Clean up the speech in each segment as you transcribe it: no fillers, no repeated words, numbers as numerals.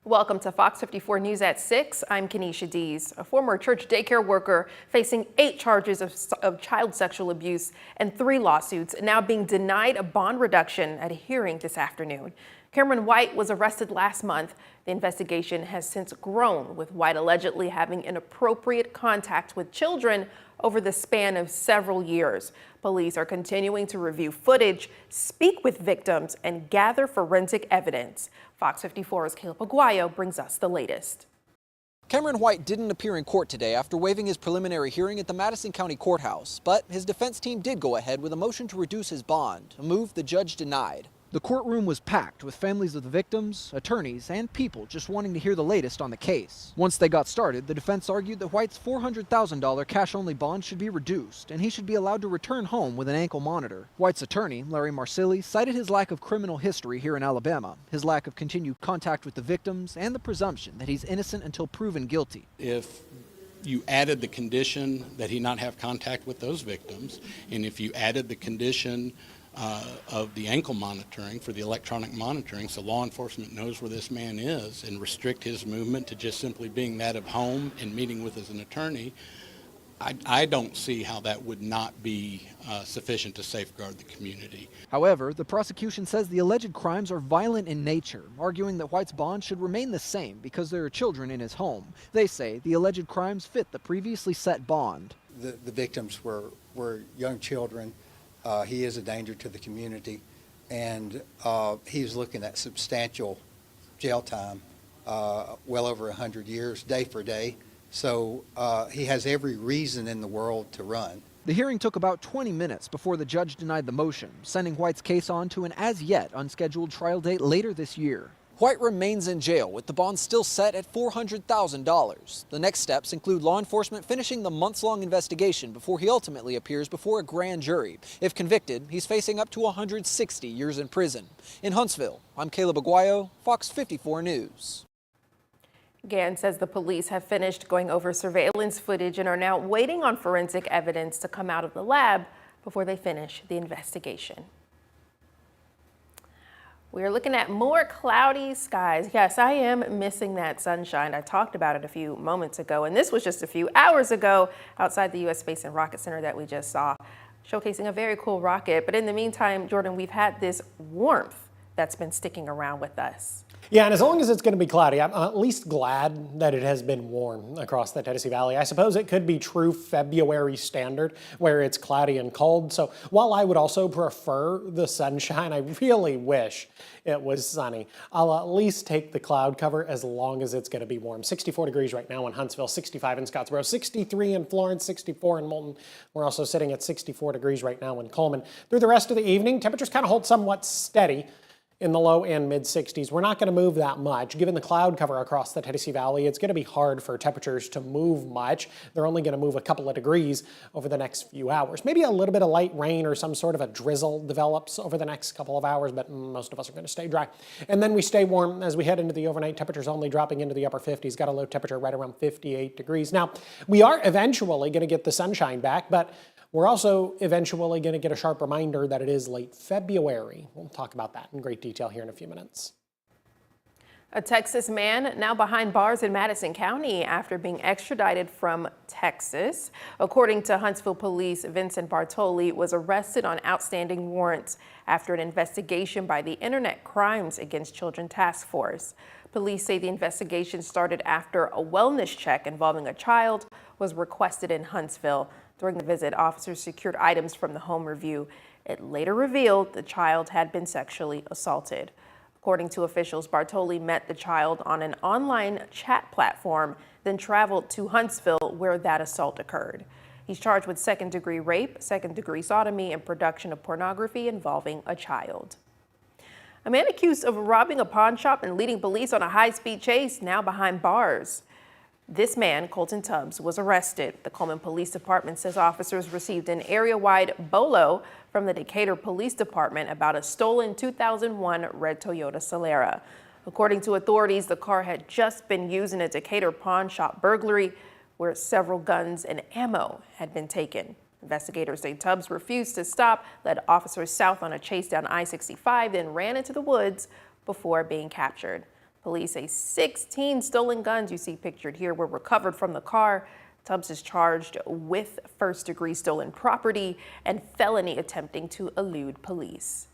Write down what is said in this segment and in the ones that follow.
Welcome to Fox 54 News at 6. I'm Kenesha Dees, a former church daycare worker facing 8 charges of child sexual abuse and 3 lawsuits, now being denied a bond reduction at a hearing this afternoon. Cameron White was arrested last month. The investigation has since grown, with White allegedly having inappropriate contact with children over the span of several years. Police are continuing to review footage, speak with victims, and gather forensic evidence. Fox 54's Caleb Aguayo brings us the latest. Cameron White didn't appear in court today after waiving his preliminary hearing at the Madison County Courthouse, but his defense team did go ahead with a motion to reduce his bond, a move the judge denied. The courtroom was packed with families of the victims, attorneys, and people just wanting to hear the latest on the case. Once they got started, the defense argued that White's $400,000 cash-only bond should be reduced, and he should be allowed to return home with an ankle monitor. White's attorney, Larry Marsili, cited his lack of criminal history here in Alabama, his lack of continued contact with the victims, and the presumption that he's innocent until proven guilty. If you added the condition that he not have contact with those victims, and if you added the condition of the ankle monitoring for the electronic monitoring, so law enforcement knows where this man is, and restrict his movement to just simply being that of home and meeting with as an attorney, I don't see how that would not be sufficient to safeguard the community. However, the prosecution says the alleged crimes are violent in nature, arguing that White's bond should remain the same because there are children in his home. They say the alleged crimes fit the previously set bond. The victims were young children. He is a danger to the community, and he's looking at substantial jail time, well over 100 years, day for day. So he has every reason in the world to run. The hearing took about 20 minutes before the judge denied the motion, sending White's case on to an as-yet unscheduled trial date later this year. White remains in jail with the bond still set at $400,000. The next steps include law enforcement finishing the months-long investigation before he ultimately appears before a grand jury. If convicted, he's facing up to 160 years in prison. In Huntsville, I'm Caleb Aguayo, Fox 54 News. Gann says the police have finished going over surveillance footage and are now waiting on forensic evidence to come out of the lab before they finish the investigation. We're looking at more cloudy skies. Yes, I am missing that sunshine. I talked about it a few moments ago, and this was just a few hours ago outside the U.S. Space and Rocket Center that we just saw, showcasing a very cool rocket. But in the meantime, Jordan, we've had this warmth that's been sticking around with us. Yeah, and as long as it's going to be cloudy, I'm at least glad that it has been warm across the Tennessee Valley. I suppose it could be true February standard where it's cloudy and cold. So while I would also prefer the sunshine, I really wish it was sunny. I'll at least take the cloud cover as long as it's going to be warm. 64 degrees right now in Huntsville, 65 in Scottsboro, 63 in Florence, 64 in Moulton. We're also sitting at 64 degrees right now in Coleman. Through the rest of the evening, temperatures kind of hold somewhat steady in the low and mid 60s. We're not going to move that much. Given the cloud cover across the Tennessee Valley, it's going to be hard for temperatures to move much. They're only going to move a couple of degrees over the next few hours. Maybe a little bit of light rain or some sort of a drizzle develops over the next couple of hours, but most of us are going to stay dry. And then we stay warm as we head into the overnight. Temperatures only dropping into the upper 50s. Got a low temperature right around 58 degrees. Now, we are eventually going to get the sunshine back, but we're also eventually going to get a sharp reminder that it is late February. We'll talk about that in great detail here in a few minutes. A Texas man now behind bars in Madison County after being extradited from Texas. According to Huntsville police, Vincent Bartoli was arrested on outstanding warrants after an investigation by the Internet Crimes Against Children Task Force. Police say the investigation started after a wellness check involving a child was requested in Huntsville. During the visit, officers secured items from the home review. It later revealed the child had been sexually assaulted. According to officials, Bartoli met the child on an online chat platform, then traveled to Huntsville where that assault occurred. He's charged with second-degree rape, second-degree sodomy, and production of pornography involving a child. A man accused of robbing a pawn shop and leading police on a high-speed chase now behind bars. This man, Colton Tubbs, was arrested. The Coleman Police Department says officers received an area-wide BOLO from the Decatur Police Department about a stolen 2001 red Toyota Solera. According to authorities, the car had just been used in a Decatur pawn shop burglary where several guns and ammo had been taken. Investigators say Tubbs refused to stop, led officers south on a chase down I-65, then ran into the woods before being captured. Police say 16 stolen guns you see pictured here were recovered from the car. Tubbs is charged with first-degree stolen property and felony attempting to elude police.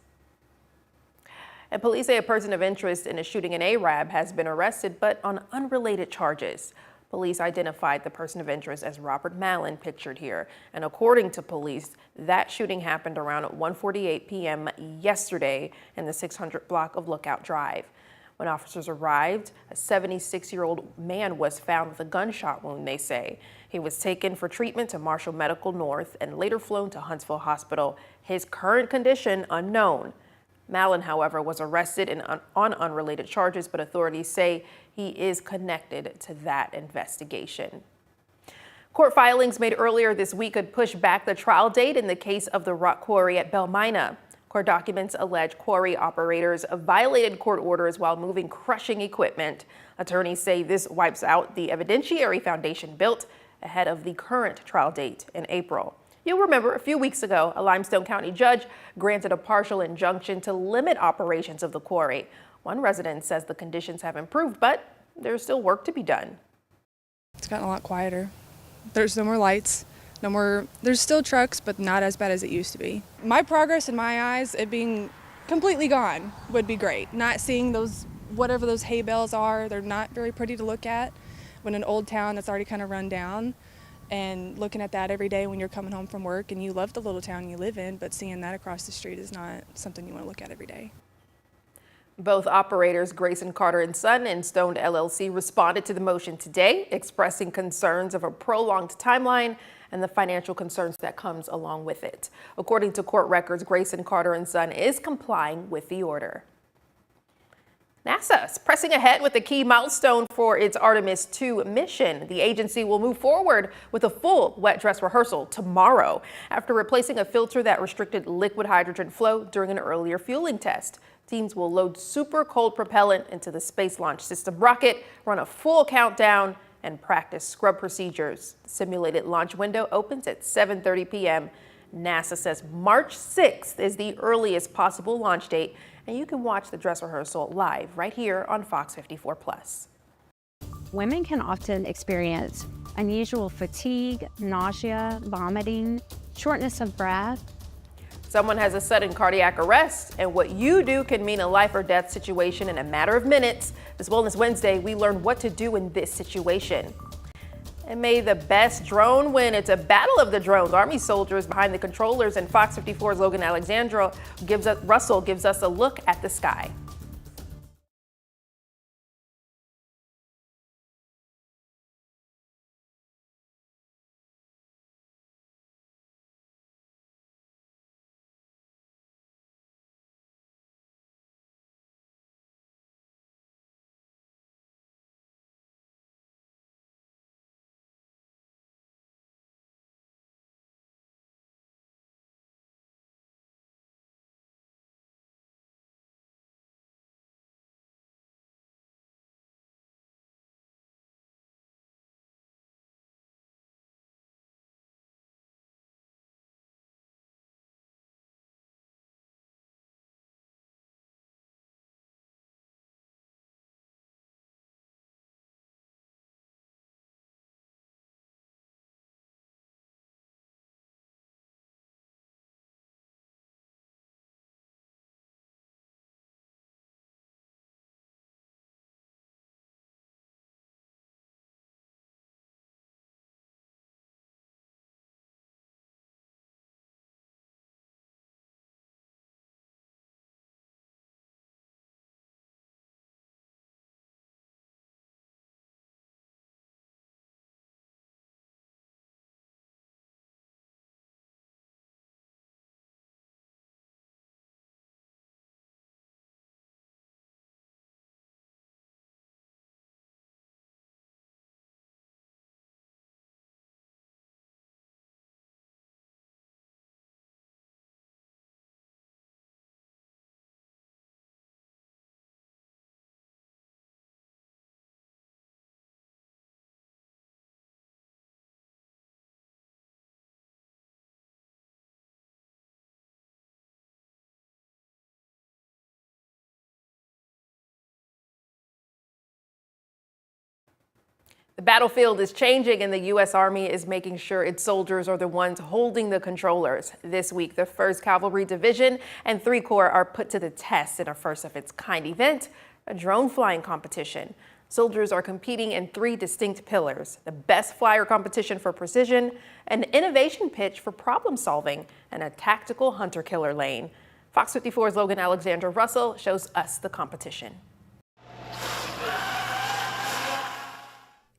And police say a person of interest in a shooting in Arab has been arrested, but on unrelated charges. Police identified the person of interest as Robert Mallon, pictured here. And according to police, that shooting happened around 1:48 p.m. yesterday in the 600 block of Lookout Drive. When officers arrived, a 76-year-old man was found with a gunshot wound, they say. He was taken for treatment to Marshall Medical North and later flown to Huntsville Hospital. His current condition unknown. Mallon, however, was arrested on unrelated charges, but authorities say he is connected to that investigation. Court filings made earlier this week could push back the trial date in the case of the rock quarry at Belmina. Court documents allege quarry operators violated court orders while moving crushing equipment. Attorneys say this wipes out the evidentiary foundation built ahead of the current trial date in April. You'll remember a few weeks ago, a Limestone County judge granted a partial injunction to limit operations of the quarry. One resident says the conditions have improved, but there's still work to be done. It's gotten a lot quieter. There's no more lights, there's still trucks, but not as bad as it used to be. My progress in my eyes, it being completely gone would be great. Not seeing those, whatever those hay bales are, they're not very pretty to look at. When an old town that's already kind of run down, and looking at that every day when you're coming home from work and you love the little town you live in, but seeing that across the street is not something you want to look at every day. Both operators, Grayson Carter and Son and Stoned LLC, responded to the motion today, expressing concerns of a prolonged timeline and the financial concerns that comes along with it. According to court records, Grayson Carter and Son is complying with the order. NASA is pressing ahead with a key milestone for its Artemis II mission. The agency will move forward with a full wet dress rehearsal tomorrow after replacing a filter that restricted liquid hydrogen flow during an earlier fueling test. Teams will load super cold propellant into the Space Launch System rocket, run a full countdown, and practice scrub procedures. The simulated launch window opens at 7:30 p.m. NASA says March 6th is the earliest possible launch date, and you can watch the dress rehearsal live right here on Fox 54 Plus. Women can often experience unusual fatigue, nausea, vomiting, shortness of breath. Someone has a sudden cardiac arrest, and what you do can mean a life or death situation in a matter of minutes. This Wellness Wednesday, we learn what to do in this situation. And may the best drone win. It's a battle of the drones. Army soldiers behind the controllers, and Fox 54's Logan Russell gives us a look at the sky. The battlefield is changing and the U.S. Army is making sure its soldiers are the ones holding the controllers. This week, the 1st Cavalry Division and 3 Corps are put to the test in a first-of-its-kind event, a drone flying competition. Soldiers are competing in 3 distinct pillars: the best flyer competition for precision, an innovation pitch for problem solving, and a tactical hunter-killer lane. Fox 54's Logan Alexander Russell shows us the competition.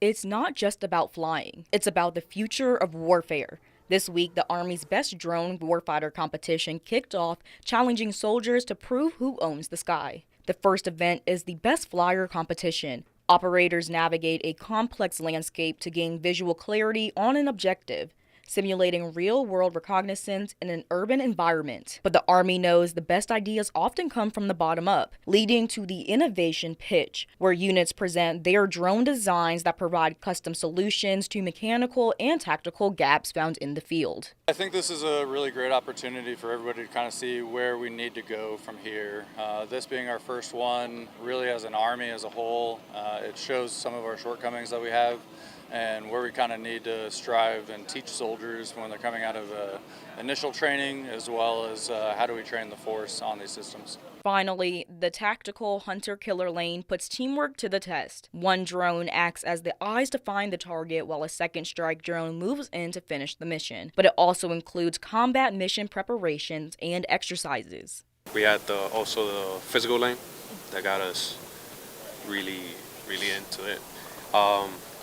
It's not just about flying, it's about the future of warfare. This week, the Army's Best Drone Warfighter competition kicked off, challenging soldiers to prove who owns the sky. The first event is the Best Flyer competition. Operators navigate a complex landscape to gain visual clarity on an objective, simulating real-world reconnaissance in an urban environment. But the Army knows the best ideas often come from the bottom up, leading to the innovation pitch, where units present their drone designs that provide custom solutions to mechanical and tactical gaps found in the field. I think this is a really great opportunity for everybody to kind of see where we need to go from here. This being our first one, really as an Army as a whole, it shows some of our shortcomings that we have and where we kind of need to strive and teach soldiers when they're coming out of initial training, as well as how do we train the force on these systems. Finally, the tactical hunter-killer lane puts teamwork to the test. One drone acts as the eyes to find the target, while a second strike drone moves in to finish the mission. But it also includes combat mission preparations and exercises. We had also the physical lane that got us really into it.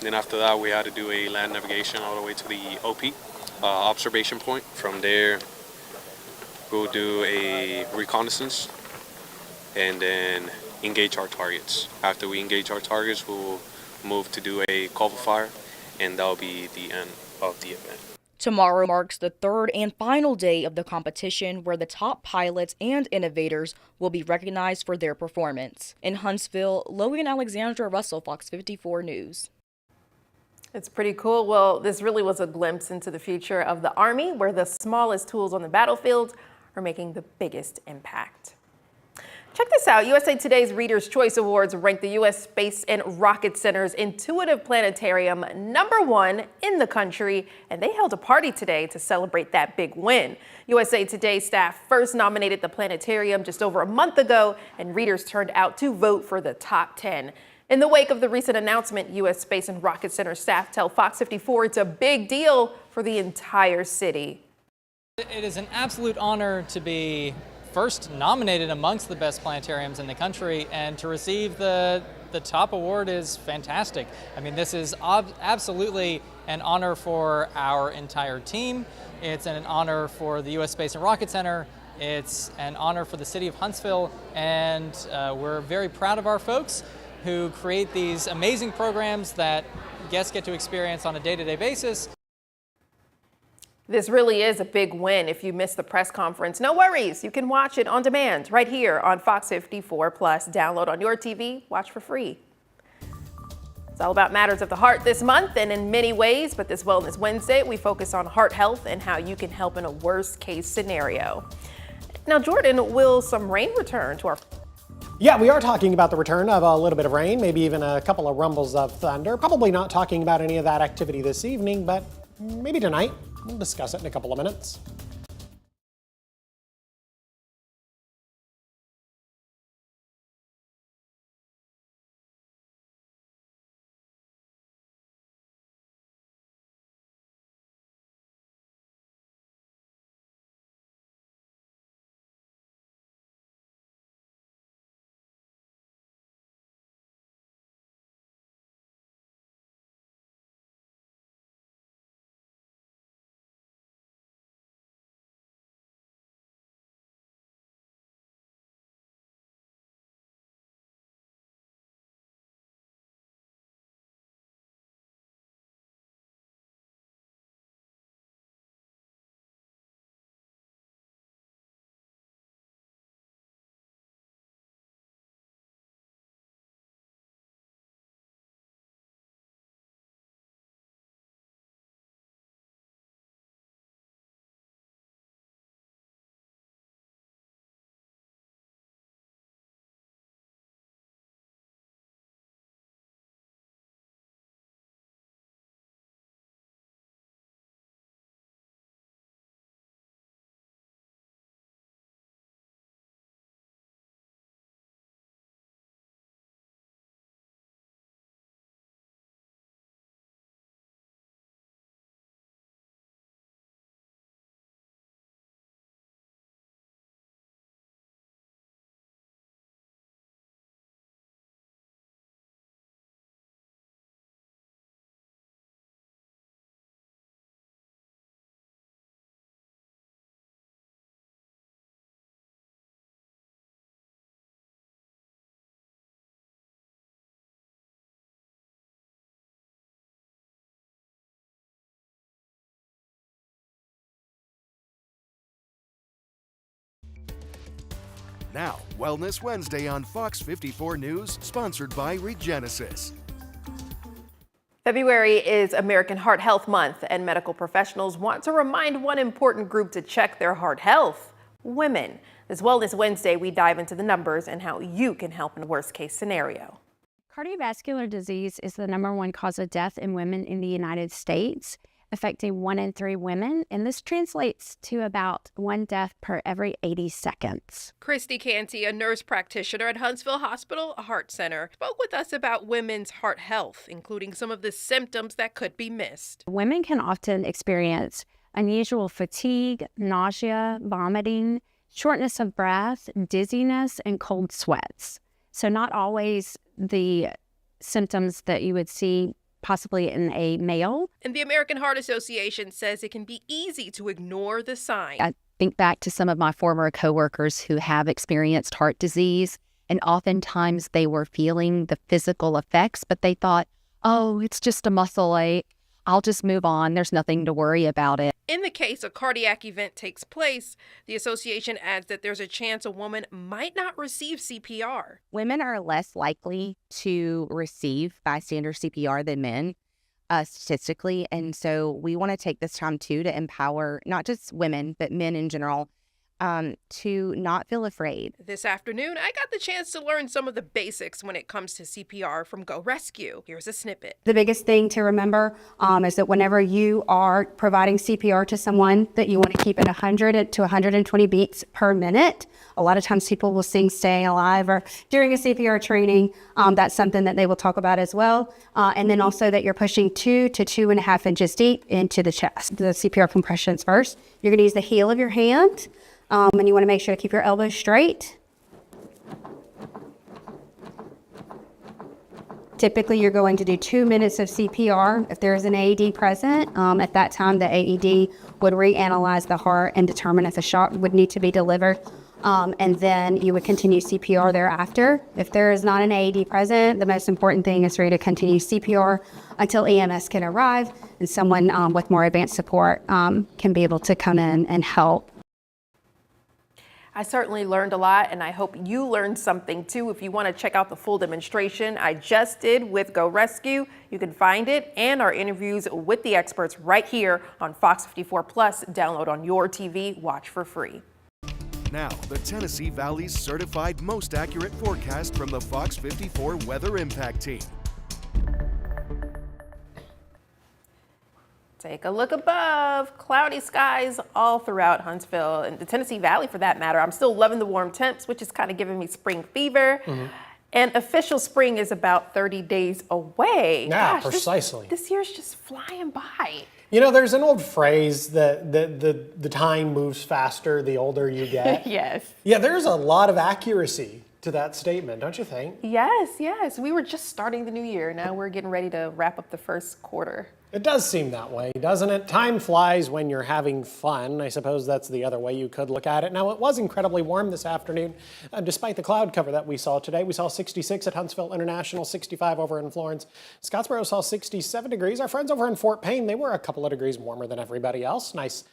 Then after that, we had to do a land navigation all the way to the OP, observation point. From there, we'll do a reconnaissance and then engage our targets. After we engage our targets, we'll move to do a call for fire, and that'll be the end of the event. Tomorrow marks the 3rd and final day of the competition, where the top pilots and innovators will be recognized for their performance. In Huntsville, Logan Alexandra Russell, Fox 54 News. It's pretty cool. Well, this really was a glimpse into the future of the Army, where the smallest tools on the battlefield are making the biggest impact. Check this out. USA Today's Reader's Choice Awards ranked the U.S. Space and Rocket Center's Intuitive Planetarium #1 in the country, and they held a party today to celebrate that big win. USA Today staff first nominated the planetarium just over a month ago, and readers turned out to vote for the top 10. In the wake of the recent announcement, U.S. Space and Rocket Center staff tell Fox 54 it's a big deal for the entire city. It is an absolute honor to be first nominated amongst the best planetariums in the country, and to receive the top award is fantastic. I mean, this is absolutely an honor for our entire team. It's an honor for the U.S. Space and Rocket Center. It's an honor for the city of Huntsville, and we're very proud of our folks who create these amazing programs that guests get to experience on a day-to-day basis. This really is a big win. If you missed the press conference, no worries. You can watch it on demand right here on Fox 54 Plus. Download on your TV, watch for free. It's all about matters of the heart this month and in many ways, but this Wellness Wednesday, we focus on heart health and how you can help in a worst case scenario. Now, Jordan, will some rain return to our... Yeah, we are talking about the return of a little bit of rain, maybe even a couple of rumbles of thunder. Probably not talking about any of that activity this evening, but maybe tonight. We'll discuss it in a couple of minutes. Now, Wellness Wednesday on Fox 54 News, sponsored by Regenesis. February is American Heart Health Month, and medical professionals want to remind one important group to check their heart health: women. This Wellness Wednesday, we dive into the numbers and how you can help in a worst-case scenario. Cardiovascular disease is the #1 cause of death in women in the United States, affecting 1 in 3 women, and this translates to about 1 death per every 80 seconds. Christy Canty, a nurse practitioner at Huntsville Hospital Heart Center, spoke with us about women's heart health, including some of the symptoms that could be missed. Women can often experience unusual fatigue, nausea, vomiting, shortness of breath, dizziness, and cold sweats. So not always the symptoms that you would see possibly in a male. And the American Heart Association says it can be easy to ignore the signs. I think back to some of my former coworkers who have experienced heart disease, and oftentimes they were feeling the physical effects, but they thought, oh, it's just a muscle ache. I'll just move on. There's nothing to worry about it. In the case a cardiac event takes place, the association adds that there's a chance a woman might not receive CPR. Women are less likely to receive bystander CPR than men, statistically. And so we want to take this time, too, to empower not just women, but men in general, to not feel afraid. This afternoon, I got the chance to learn some of the basics when it comes to CPR from Go Rescue. Here's a snippet. The biggest thing to remember is that whenever you are providing CPR to someone, that you want to keep it 100 to 120 beats per minute. A lot of times people will sing Staying Alive, or during a CPR training, that's something that they will talk about as well. And then also that you're pushing 2 to 2.5 inches deep into the chest. The CPR compressions first. You're going to use the heel of your hand. And you want to make sure to keep your elbows straight. Typically, you're going to do 2 minutes of CPR. If there is an AED present, at that time, the AED would reanalyze the heart and determine if the shot would need to be delivered. And then you would continue CPR thereafter. If there is not an AED present, the most important thing is for you to continue CPR until EMS can arrive and someone with more advanced support can be able to come in and help. I certainly learned a lot, and I hope you learned something too. If you want to check out the full demonstration I just did with Go Rescue, you can find it and our interviews with the experts right here on Fox 54 Plus. Download on your TV, watch for free. Now, the Tennessee Valley's certified most accurate forecast from the Fox 54 Weather Impact Team. Take a look above. Cloudy skies all throughout Huntsville and the Tennessee Valley for that matter. I'm still loving the warm temps, which is kind of giving me spring fever. And official spring is about 30 days away. Yeah, Gosh, precisely. This year's just flying by. You know, there's an old phrase that the time moves faster the older you get. Yes. Yeah, there's a lot of accuracy to that statement, don't you think? Yes. We were just starting the new year. Now we're getting ready to wrap up the first quarter. It does seem that way, doesn't it? Time flies when you're having fun. I suppose that's the other way you could look at it. Now, it was incredibly warm this afternoon, despite the cloud cover that we saw today. We saw 66 at Huntsville International, 65 over in Florence. Scottsboro saw 67 degrees. Our friends over in Fort Payne, they were a couple of degrees warmer than everybody else. Nice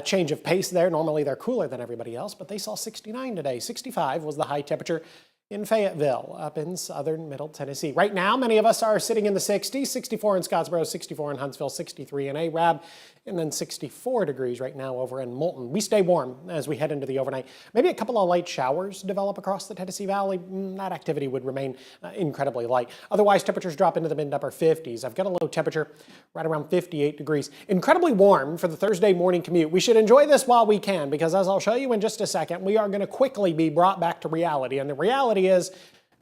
change of pace there. Normally, they're cooler than everybody else, but they saw 69 today. 65 was the high temperature in Fayetteville, up in southern Middle Tennessee. Right now, many of us are sitting in the 60s, 64 in Scottsboro, 64 in Huntsville, 63 in Arab, and then 64 degrees right now over in Moulton. We stay warm as we head into the overnight. Maybe a couple of light showers develop across the Tennessee Valley. That activity would remain incredibly light. Otherwise, temperatures drop into the mid to upper 50s. I've got a low temperature right around 58 degrees. Incredibly warm for the Thursday morning commute. We should enjoy this while we can, because as I'll show you in just a second, we are going to quickly be brought back to reality. And the reality is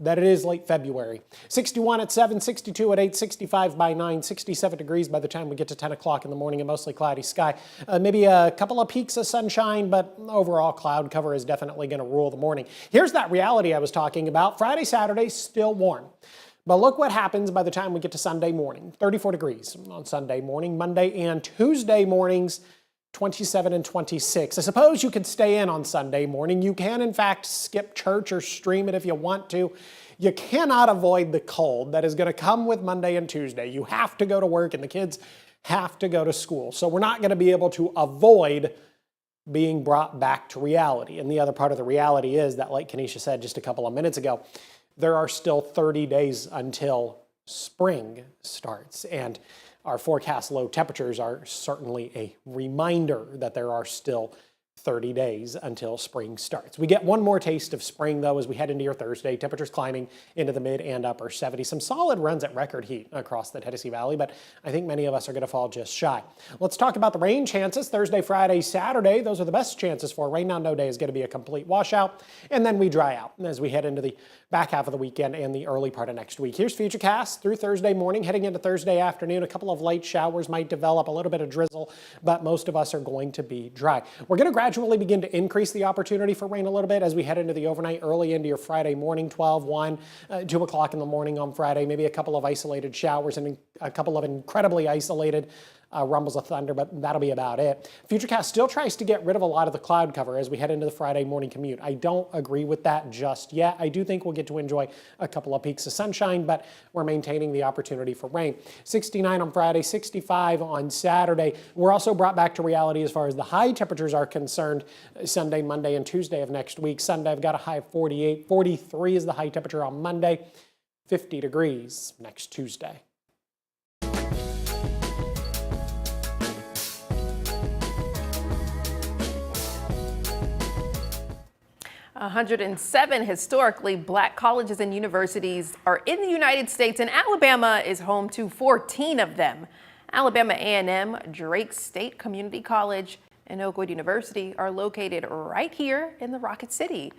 that it is late February. 61 at 7, 62 at 8, 65 by 9, 67 degrees by the time we get to 10 o'clock in the morning, a mostly cloudy sky. Maybe a couple of peaks of sunshine, but overall cloud cover is definitely going to rule the morning. Here's that reality I was talking about. Friday, Saturday, still warm. But look what happens by the time we get to Sunday morning. 34 degrees on Sunday morning, Monday and Tuesday mornings, 27 and 26. I suppose you could stay in on Sunday morning. You can, in fact, skip church or stream it if you want to. You cannot avoid the cold that is going to come with Monday and Tuesday. You have to go to work and the kids have to go to school. So we're not going to be able to avoid being brought back to reality. And the other part of the reality is that, like Kenesha said just a couple of minutes ago, there are still 30 days until spring starts. And our forecast low temperatures are certainly a reminder that there are still 30 days until spring starts. We get one more taste of spring, though, as we head into your Thursday. Temperatures climbing into the mid and upper 70s. Some solid runs at record heat across the Tennessee Valley, but I think many of us are going to fall just shy. Let's talk about the rain chances. Thursday, Friday, Saturday, those are the best chances for rain. Now, no day is going to be a complete washout, and then we dry out as we head into the back half of the weekend and the early part of next week. Here's Futurecast through Thursday morning, heading into Thursday afternoon. A couple of light showers might develop, a little bit of drizzle, but most of us are going to be dry. We're going to gradually begin to increase the opportunity for rain a little bit as we head into the overnight, early into your Friday morning, 12, 1, 2 o'clock in the morning on Friday, maybe a couple of isolated showers and a couple of incredibly isolated rumbles of thunder, but that'll be about it. Futurecast still tries to get rid of a lot of the cloud cover as we head into the Friday morning commute. I don't agree with that just yet. I do think we'll get to enjoy a couple of peaks of sunshine, but we're maintaining the opportunity for rain. 69 on Friday, 65 on Saturday. We're also brought back to reality as far as the high temperatures are concerned Sunday, Monday, and Tuesday of next week. Sunday, I've got a high of 48. 43 is the high temperature on Monday. 50 degrees next Tuesday. 107 historically black colleges and universities are in the United States, and Alabama is home to 14 of them. Alabama A&M, Drake State Community College, and Oakwood University are located right here in the Rocket City.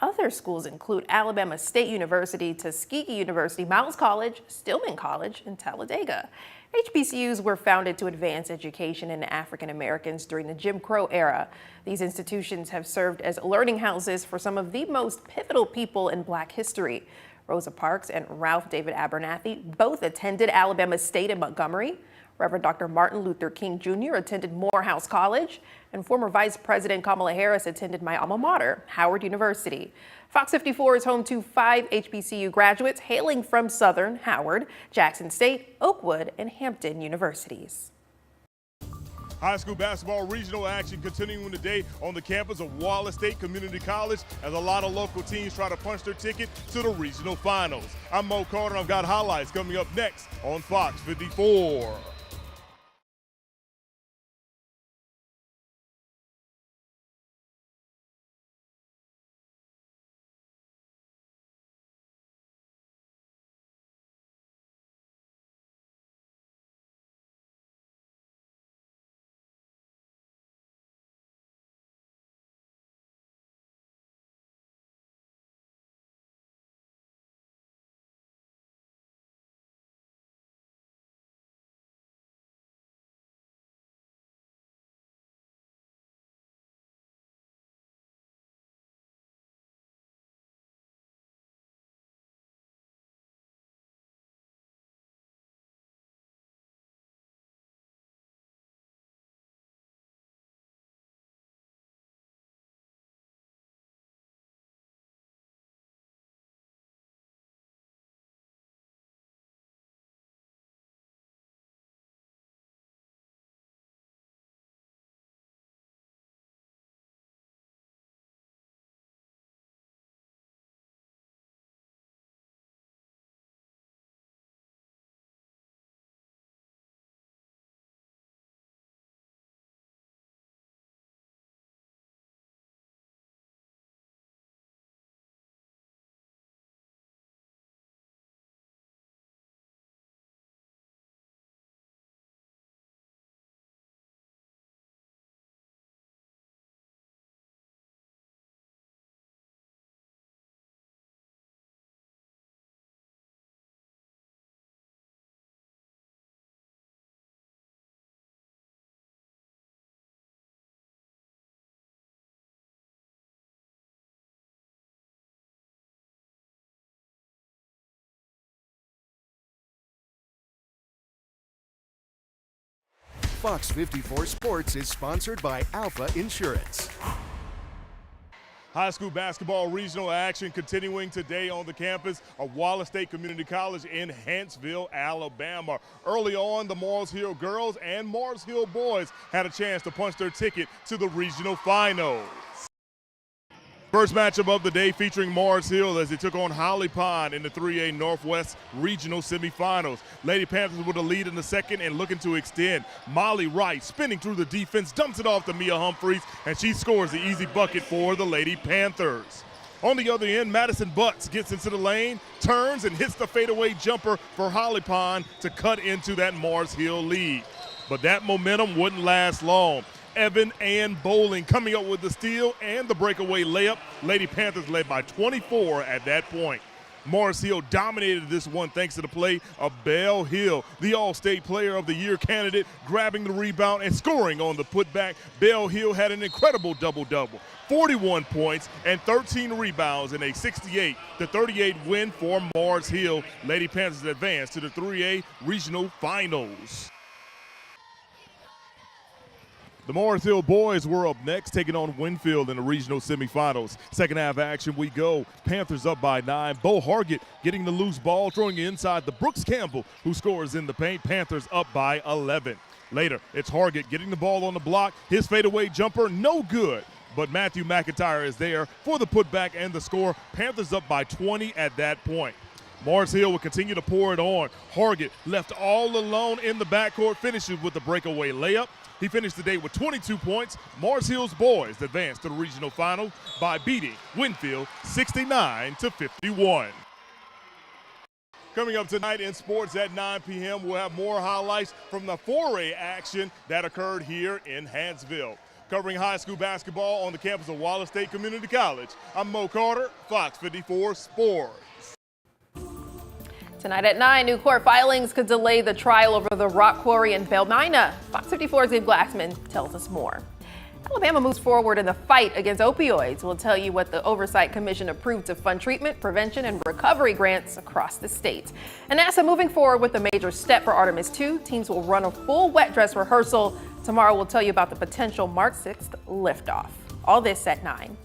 Other schools include Alabama State University, Tuskegee University, Miles College, Stillman College, and Talladega. HBCUs were founded to advance education in African Americans during the Jim Crow era. These institutions have served as learning houses for some of the most pivotal people in Black history. Rosa Parks and Ralph David Abernathy both attended Alabama State in Montgomery. Reverend Dr. Martin Luther King Jr. attended Morehouse College, and former Vice President Kamala Harris attended my alma mater, Howard University. Fox 54 is home to 5 HBCU graduates hailing from Southern, Howard, Jackson State, Oakwood, and Hampton universities. High school basketball regional action continuing today on the campus of Wallace State Community College as a lot of local teams try to punch their ticket to the regional finals. I'm Mo Carter, and I've got highlights coming up next on Fox 54. Fox 54 Sports is sponsored by Alpha Insurance. High school basketball regional action continuing today on the campus of Wallace State Community College in Huntsville, Alabama. Early on, the Mars Hill girls and Mars Hill boys had a chance to punch their ticket to the regional finals. First matchup of the day featuring Mars Hill as they took on Holly Pond in the 3A Northwest Regional Semifinals. Lady Panthers with a lead in the second and looking to extend. Molly Wright spinning through the defense, dumps it off to Mia Humphreys, and she scores the easy bucket for the Lady Panthers. On the other end, Madison Butts gets into the lane, turns and hits the fadeaway jumper for Holly Pond to cut into that Mars Hill lead. But that momentum wouldn't last long. Evan Ann Bowling coming up with the steal and the breakaway layup. Lady Panthers led by 24 at that point. Mars Hill dominated this one thanks to the play of Belle Hill, the All-State Player of the Year candidate, grabbing the rebound and scoring on the putback. Belle Hill had an incredible double-double, 41 points and 13 rebounds in a 68-38 win for Mars Hill. Lady Panthers advance to the 3A Regional Finals. The Mars Hill boys were up next, taking on Winfield in the regional semifinals. Second half action we go. Panthers up by 9. Bo Hargett getting the loose ball, throwing it inside to Brooks Campbell, who scores in the paint. Panthers up by 11. Later, it's Hargett getting the ball on the block. His fadeaway jumper, no good. But Matthew McIntyre is there for the putback and the score. Panthers up by 20 at that point. Mars Hill will continue to pour it on. Hargett left all alone in the backcourt, finishes with the breakaway layup. He finished the day with 22 points. Mars Hill's boys advanced to the regional final by beating Winfield 69-51. Coming up tonight in sports at 9 p.m., we'll have more highlights from the 4A action that occurred here in Huntsville. Covering high school basketball on the campus of Wallace State Community College, I'm Mo Carter, FOX54 Sports. Tonight at 9, new court filings could delay the trial over the rock quarry in Belmina. Fox 54's Dave Glassman tells us more. Alabama moves forward in the fight against opioids. We'll tell you what the Oversight Commission approved to fund treatment, prevention, and recovery grants across the state. And NASA moving forward with a major step for Artemis 2. Teams will run a full wet dress rehearsal. Tomorrow we'll tell you about the potential March 6th liftoff. All this at 9.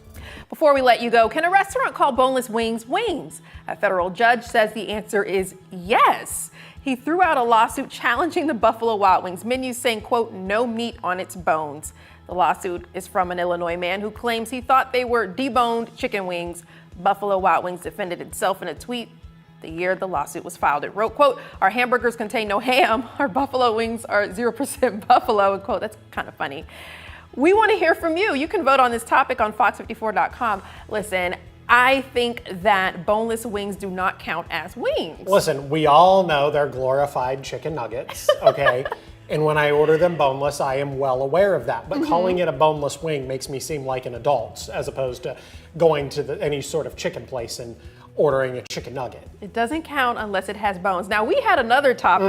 Before we let you go, can a restaurant call boneless wings wings? A federal judge says the answer is yes. He threw out a lawsuit challenging the Buffalo Wild Wings menu, saying, quote, no meat on its bones. The lawsuit is from an Illinois man who claims he thought they were deboned chicken wings. Buffalo Wild Wings defended itself in a tweet the year the lawsuit was filed. It wrote, quote, our hamburgers contain no ham. Our buffalo wings are 0% buffalo, and quote, that's kind of funny. We want to hear from you. You can vote on this topic on fox54.com. Listen, I think that boneless wings do not count as wings. Listen, we all know they're glorified chicken nuggets, okay? And when I order them boneless, I am well aware of that. But calling it a boneless wing makes me seem like an adult, as opposed to going to any sort of chicken place and ordering a chicken nugget. It doesn't count unless it has bones. Now, we had another topic